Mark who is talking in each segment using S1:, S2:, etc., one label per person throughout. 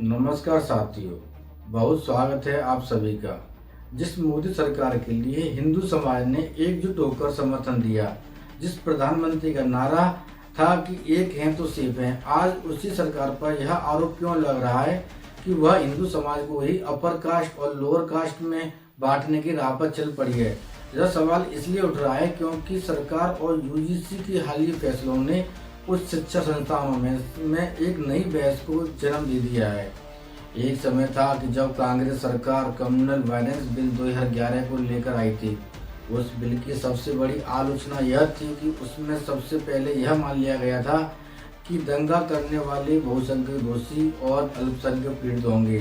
S1: नमस्कार साथियों, बहुत स्वागत है आप सभी का। जिस मोदी सरकार के लिए हिंदू समाज ने एकजुट होकर समर्थन दिया, जिस प्रधानमंत्री का नारा था कि एक हैं तो सिर्फ हैं, आज उसी सरकार पर यह आरोप क्यों लग रहा है कि वह हिंदू समाज को ही अपर कास्ट और लोअर कास्ट में बांटने की राह पर चल पड़ी है। यह सवाल इसलिए उठ रहा है क्योंकि सरकार और यूजीसी के हालिया फैसलों ने उच्च शिक्षा संस्थानों में एक नई बहस को जन्म दे दिया है। एक समय था कि जब कांग्रेस सरकार कम्युनल वायलेंस बिल 2011 को लेकर आई थी। उस बिल की सबसे बड़ी आलोचना यह थी कि उसमें सबसे पहले यह मान लिया गया था कि दंगा करने वाले बहुसंख्यक दोषी और अल्पसंख्यक पीड़ित होंगे।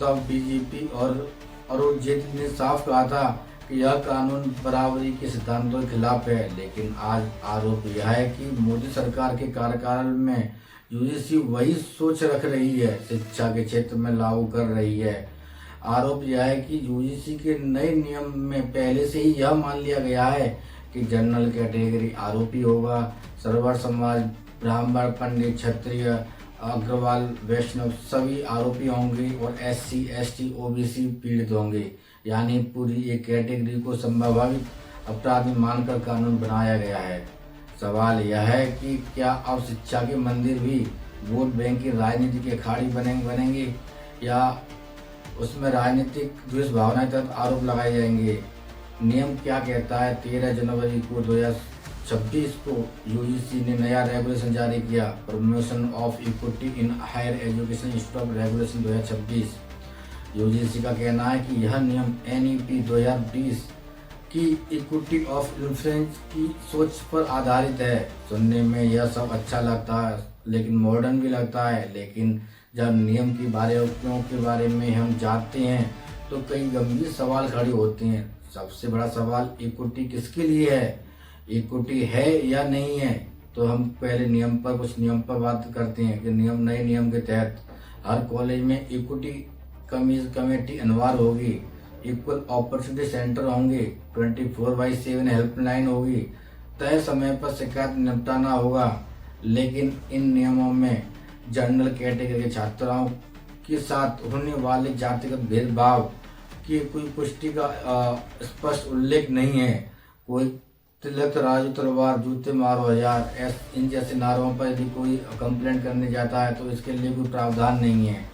S1: तब बीजेपी और अरुण जेटली ने साफ कहा था कि यह कानून बराबरी के सिद्धांतों के खिलाफ है। लेकिन आज आरोप यह है कि मोदी सरकार के कार्यकाल में यूजीसी वही सोच रख रही है, शिक्षा के क्षेत्र में लागू कर रही है। आरोप यह है कि यूजीसी के नए नियम में पहले से ही यह मान लिया गया है कि जनरल कैटेगरी आरोपी होगा, सर्वर समाज, ब्राह्मण, पंडित, क्षत्रिय, अग्रवाल, वैष्णव सभी आरोपी होंगे और एससी, एसटी, ओबीसी पीड़ित होंगे। यानी पूरी एक कैटेगरी को संभावित अपराधी मानकर कानून बनाया गया है। सवाल यह है कि क्या अब शिक्षा के मंदिर भी वोट बैंक की राजनीति के अखाड़े बनेंगे या उसमें राजनीतिक द्वेष भावना तहत आरोप लगाए जाएंगे। नियम क्या कहता है? 13 जनवरी को 2026 को यूजीसी ने नया रेगुलेशन जारी किया, promotion of equity in higher education stop regulation 2026। UGC का कहना है कि यह नियम एनईपी 2020 की इक्विटी ऑफ इन्फ्लुएंस की सोच पर आधारित है। सुनने में यह सब अच्छा लगता है, लेकिन मॉडर्न भी लगता है। लेकिन जब नियम की बारीकियों के बारे में हम जानते हैं तो कई गंभीर सवाल खड़े होते हैं। सबसे बड़ा सवाल इक्विटी किसके लिए है, इक्विटी है या नहीं है। तो हम पहले कुछ नियम पर बात करते हैं कि नए नियम के तहत हर कॉलेज में इक्विटी कमेटी अनिवार्य होगी, इक्वल अपॉर्चुनिटी सेंटर होंगे, 24/7 हेल्पलाइन होगी, तय समय पर शिकायत निपटाना होगा। लेकिन इन नियमों में जनरल कैटेगरी के छात्राओं के साथ होने वाले जातिगत भेदभाव की कोई पुष्टि का स्पष्ट उल्लेख नहीं है। कोई तिलक राजू तलवार जूते मारो हजार इन जैसे नारों पर यदि कोई कंप्लेंट करने जाता है तो इसके लिए कोई प्रावधान नहीं है।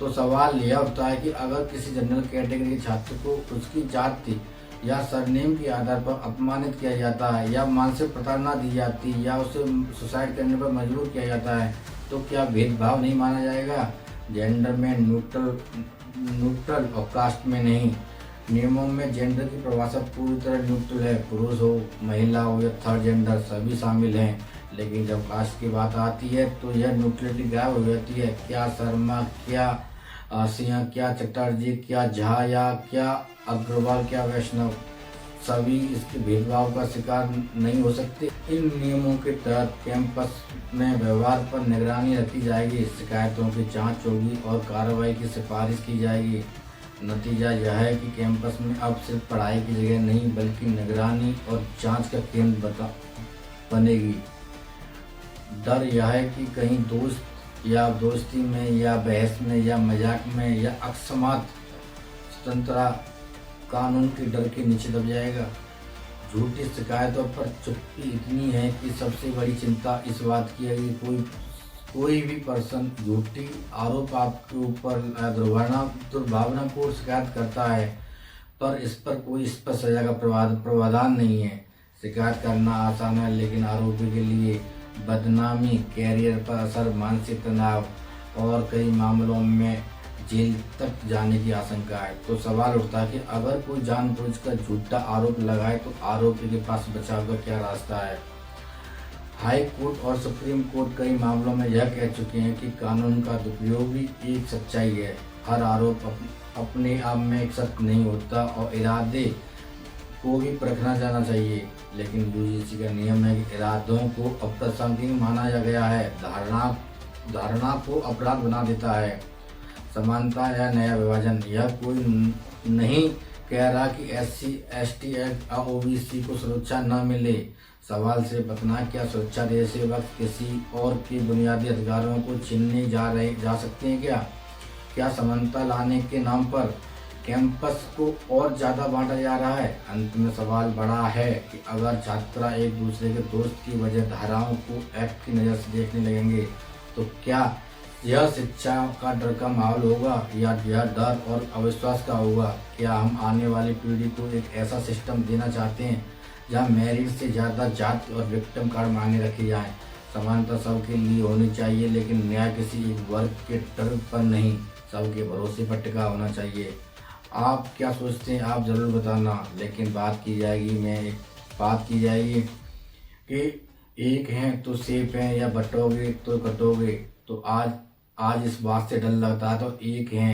S1: तो सवाल यह उठता है कि अगर किसी जनरल कैटेगरी के छात्र को उसकी जाति या सरनेम के आधार पर अपमानित किया जाता है या मानसिक प्रताड़ना दी जाती है या उसे सुसाइड करने पर मजबूर किया जाता है तो क्या भेदभाव नहीं माना जाएगा? जेंडर में न्यूट्रल और कास्ट में नहीं। नियमों में जेंडर की परिभाषा पूरी तरह न्यूट्रल है। पुरुष हो, महिला हो या थर्ड जेंडर सभी शामिल हैं। लेकिन जब कास्ट की बात आती है तो यह न्यूट्रलिटी गायब हो जाती है। क्या शर्मा, क्या सिंह, क्या चटर्जी, क्या झा या क्या अग्रवाल, क्या वैष्णव सभी इसके भेदभाव का शिकार नहीं हो सकते। इन नियमों के तहत कैंपस में व्यवहार पर निगरानी रखी जाएगी, शिकायतों की जांच होगी और कार्रवाई की सिफारिश की जाएगी। नतीजा यह है कि कैंपस में अब सिर्फ पढ़ाई की जगह नहीं बल्कि निगरानी और जांच का केंद्र बनेगी। डर यह है कि कहीं दोस्त या दोस्ती में या बहस में या मजाक में या अकस्मात स्वतंत्रता कानून के डर के नीचे दब जाएगा। झूठी शिकायतों पर चुप्पी इतनी है कि सबसे बड़ी चिंता इस बात की है कि कोई भी पर्सन झूठी आरोप आपके ऊपर दुर्भावनापूर्ण शिकायत करता है पर इस पर कोई स्पष्ट सजा का प्रावधान नहीं है। शिकायत करना आसान है लेकिन आरोपी के लिए बदनामी, कैरियर पर असर, मानसिक तनाव और कई मामलों में जेल तक जाने की आशंका है। तो सवाल उठता है कि अगर कोई जानबूझकर झूठा आरोप लगाए तो आरोपी के पास बचाव का क्या रास्ता है। हाई कोर्ट और सुप्रीम कोर्ट कई मामलों में यह कह चुके हैं कि कानून का दुरुपयोग भी एक सच्चाई है। हर आरोप अपने आप में एक सत्य नहीं होता और इरादे को भी परखना जाना चाहिए। लेकिन यूजीसी का नियम है कि इरादों को अप्रासंगिक माना गया है, धारणा को अपराध बना देता है। समानता या नया विभाजन, यह कोई नहीं कह रहा कि SC, ST और OBC को सुरक्षा न मिले। सवाल से बतना क्या सुरक्षा देते वक्त किसी और के बुनियादी अधिकारों को छीनने जा सकते हैं क्या? क्या समानता लाने के नाम पर कैंपस को और ज़्यादा बांटा जा रहा है? अंत में सवाल बड़ा है कि अगर छात्र एक दूसरे के दोस्त की वजह धाराओं को एक्ट की नज़र से देखने लगेंगे तो क्या यह शिक्षा का डर का माहौल होगा या यह डर और अविश्वास का होगा? क्या हम आने वाली पीढ़ी को एक ऐसा सिस्टम देना चाहते हैं जहां मेरिट से ज़्यादा जाति और विक्टिम कार्ड मांगे रखे जाएं? समानता सबके लिए होनी चाहिए, लेकिन न्याय किसी एक वर्ग के डर पर नहीं, सबके भरोसे पर टिका होना चाहिए। आप क्या सोचते हैं? आप ज़रूर बताना। लेकिन बात की जाएगी कि एक हैं तो सेफ हैं या बटोगे तो कटोगे। तो आज इस बात से डर लगता है तो एक हैं